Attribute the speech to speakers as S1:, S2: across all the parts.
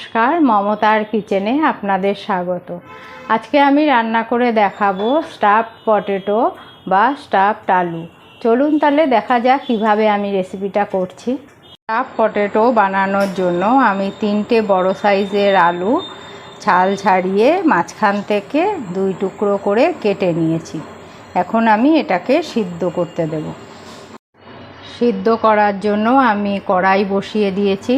S1: নমস্কার, মমতার কিচেনে আপনাদের স্বাগত। আজকে আমি রান্না করে দেখাবো স্টাফড পটেটো বা স্টাফড আলু। চলুন তাহলে দেখা যাক কিভাবে আমি রেসিপিটা করছি। স্টাফড পটেটো বানানোর জন্য আমি 3টে বড় সাইজের আলু ছাল ছাড়িয়ে মাঝখান থেকে 2 টুকরো করে কেটে নিয়েছি। এখন আমি এটাকে সিদ্ধ করতে দেব। সিদ্ধ করার জন্য আমি কড়াই বসিয়ে দিয়েছি।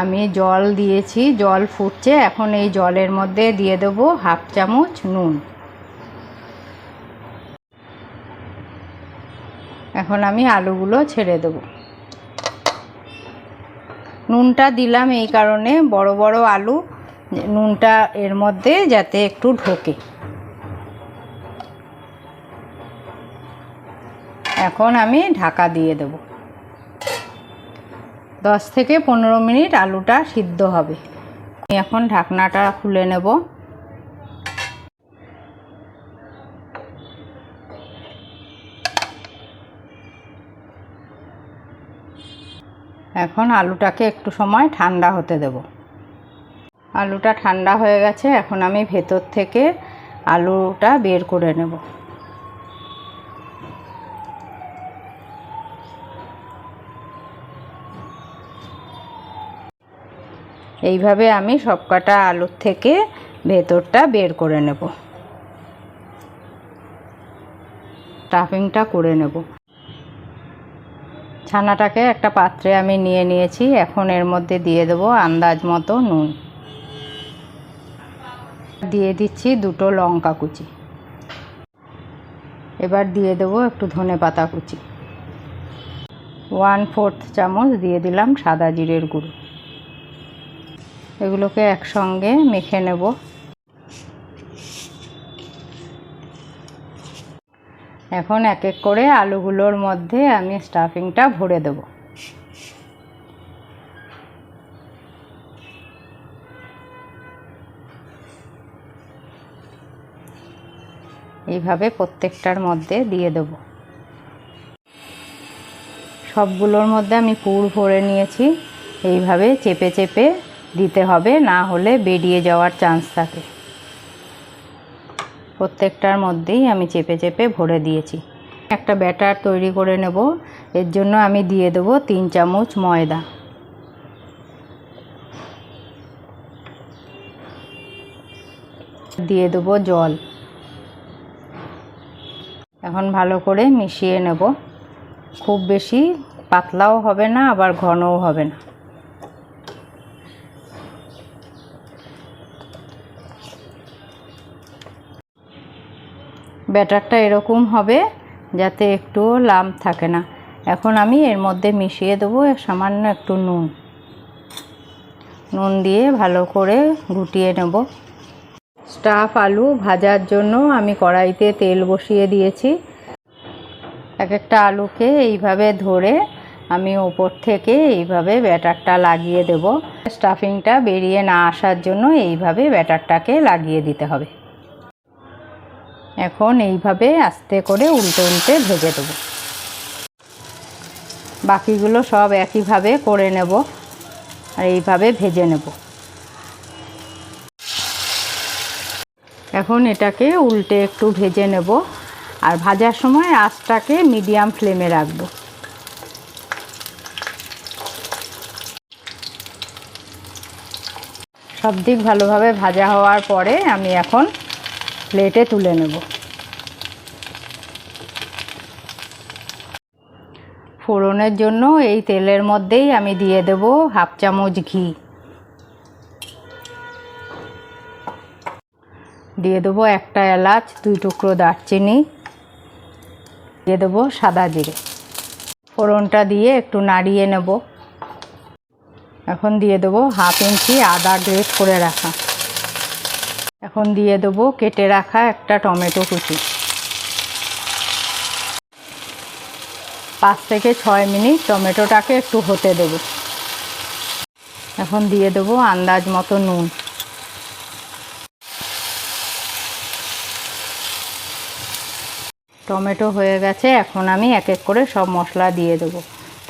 S1: আমি জল দিয়েছি, জল ফুটছে। এখন এই জলের মধ্যে দিয়ে দেব 1/2 চামচ নুন। এখন আমি আলুগুলো ছেড়ে দেব। নুনটা দিলাম এই কারণে, বড় বড় আলু, নুনটা এর মধ্যে যাতে একটু ঢোকে। এখন আমি ঢাকা দিয়ে দেব। 10 থেকে 15 মিনিট আলুটা সিদ্ধ হবে। এখন ঢাকনাটা খুলে নেব। এখন আলুটাকে একটু সময় ঠান্ডা হতে দেব। আলুটা ঠান্ডা হয়ে গেছে। এখন আমি ভেতর থেকে আলুটা বের করে নেব। এইভাবে আমি সবকটা আলুর থেকে ভেতরটা বের করে নেব। স্টাফিংটা করে নেব। ছানাটাকে একটা পাত্রে আমি নিয়ে নিয়েছি। এখন এর মধ্যে দিয়ে দেব আন্দাজ মতো নুন। দিয়ে দিচ্ছি 2টো লঙ্কা কুচি। এবার দিয়ে দেব একটু ধনেপাতা কুচি। 1/4 চামচ দিয়ে দিলাম সাদা জিরের গুঁড়ো। এগুলোকে একসঙ্গে মেখে নেব। এখন এক এক করে আলুগুলোর মধ্যে আমি স্টাফিংটা ভরে দেব। এইভাবে প্রত্যেকটার মধ্যে দিয়ে দেব। সবগুলোর মধ্যে আমি পুর ভরে নিয়েছি। এইভাবে চেপে চেপে দিতে হবে, না হলে বেরিয়ে যাওয়ার চান্স থাকে। প্রত্যেকটার মধ্যেই আমি চেপে চেপে ভরে দিয়েছি। একটা ব্যাটার তৈরি করে নেব। এর জন্য আমি দিয়ে দেব 3 চামচ ময়দা। দিয়ে দেব জল। এখন ভালো করে মিশিয়ে নেব। খুব বেশি পাতলাও হবে না, আবার ঘনও হবে না। ব্যাটারটা এরকম হবে যাতে একটু লাম্প থাকে না। এখন আমি এর মধ্যে মিশিয়ে দেবো সামান্য একটু নুন। নুন দিয়ে ভালো করে ঘুটিয়ে নেব। স্টাফ আলু ভাজার জন্য আমি কড়াইতে তেল বসিয়ে দিয়েছি। এক একটা আলুকে এইভাবে ধরে আমি ওপর থেকে এইভাবে ব্যাটারটা লাগিয়ে দেব। স্টাফিংটা বেরিয়ে না আসার জন্য এইভাবে ব্যাটারটাকে লাগিয়ে দিতে হবে। এখন এইভাবে আস্তে করে উল্টে উল্টে ভেজে দেব। বাকিগুলো সব একইভাবে করে নেব আর এইভাবে ভেজে নেব। এখন এটাকে উল্টে একটু ভেজে নেব আর ভাজার সময় আঁচটাকে মিডিয়াম ফ্লেমে রাখব। সব দিক ভালোভাবে ভাজা হওয়ার পরে আমি এখন প্লেটে তুলে নেব। ফোড়নের জন্য এই তেলের মধ্যেই আমি দিয়ে দেব 1/2 চামচ ঘি। দিয়ে দেবো একটা এলাচ, 2 টুকরো দারচিনি, দিয়ে দেবো সাদা জিরে। ফোড়নটা দিয়ে একটু নাড়িয়ে নেব। এখন দিয়ে দেবো 1/2 ইঞ্চি আদা গ্রেট করে রাখা। এখন দিয়ে দেবো কেটে রাখা একটা টমেটো কুচি। 5 থেকে 6 মিনিট টমেটোটাকে একটু হতে দেব। এখন দিয়ে দেবো আন্দাজ মতো নুন। টমেটো হয়ে গেছে। এখন আমি এক এক করে সব মশলা দিয়ে দেবো।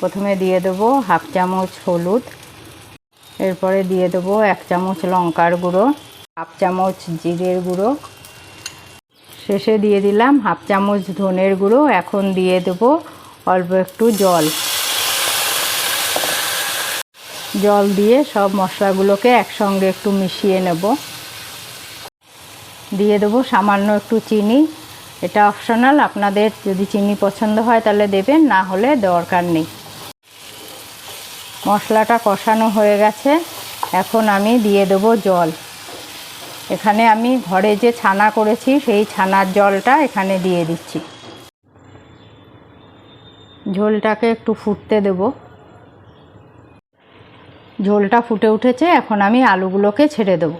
S1: প্রথমে দিয়ে দেবো 1/2 চামচ হলুদ, এরপরে দিয়ে দেবো 1 চামচ লঙ্কার গুঁড়ো, 1/2 চামচ জিরের গুঁড়ো, শেষে দিয়ে দিলাম 1/2 চামচ ধনের গুঁড়ো। এখন দিয়ে দেবো অল্প একটু জল। জল দিয়ে সব মশলাগুলোকে একসঙ্গে একটু মিশিয়ে নেব। দিয়ে দেবো সামান্য একটু চিনি, এটা অপশনাল, আপনাদের যদি চিনি পছন্দ হয় তাহলে দেবেন, না হলে দরকার নেই। মশলাটা কষানো হয়ে গেছে, এখন আমি দিয়ে দেবো জল। এখানে আমি ঘরে যে ছানা করেছি সেই ছানার জলটা এখানে দিয়ে দিচ্ছি। ঝোলটাকে একটু ফুটতে দেব। ঝোলটা ফুটে উঠেছে, এখন আমি আলুগুলোকে ছেড়ে দেব।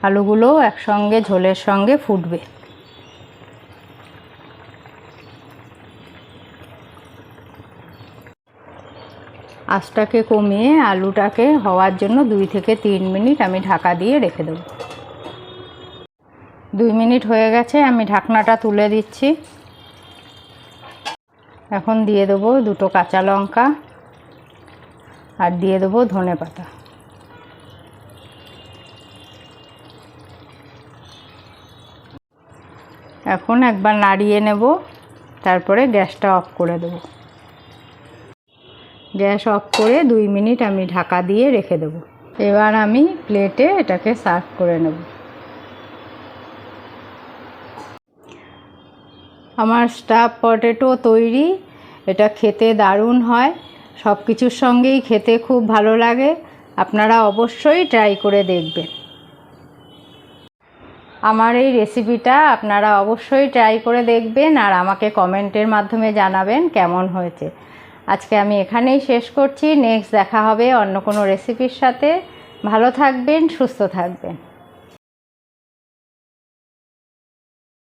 S1: আলুগুলো একসঙ্গে ঝোলের সঙ্গে ফুটবে। আঁচটাকে কমিয়ে আলুটাকে হওয়ার জন্য 2 থেকে 3 মিনিট আমি ঢাকা দিয়ে রেখে দেব। 2 মিনিট হয়ে গেছে, আমি ঢাকনাটা তুলে দিচ্ছি। এখন দিয়ে দেবো 2টো কাঁচা লঙ্কা আর দিয়ে দেবো ধনেপাতা। এখন একবার নাড়িয়ে নেব, তারপরে গ্যাসটা অফ করে দেব। গ্যাস অফ করে 2 মিনিট আমি ঢাকা দিয়ে রেখে দেব। এবার আমি প্লেটে এটাকে সার্ভ করে নেব। আমার স্টাফ পটেটো তৈরি। এটা খেতে দারুণ হয়, সব কিছুর সঙ্গেই খেতে খুব ভালো লাগে। আপনারা অবশ্যই ট্রাই করে দেখবেন। আমার এই রেসিপিটা আপনারা অবশ্যই ট্রাই করে দেখবেন আর আমাকে কমেন্টের মাধ্যমে জানাবেন কেমন হয়েছে। আজকে আমি এখানেই শেষ করছি। নেক্সট দেখা হবে অন্য কোনো রেসিপির সাথে। ভালো থাকবেন, সুস্থ থাকবেন।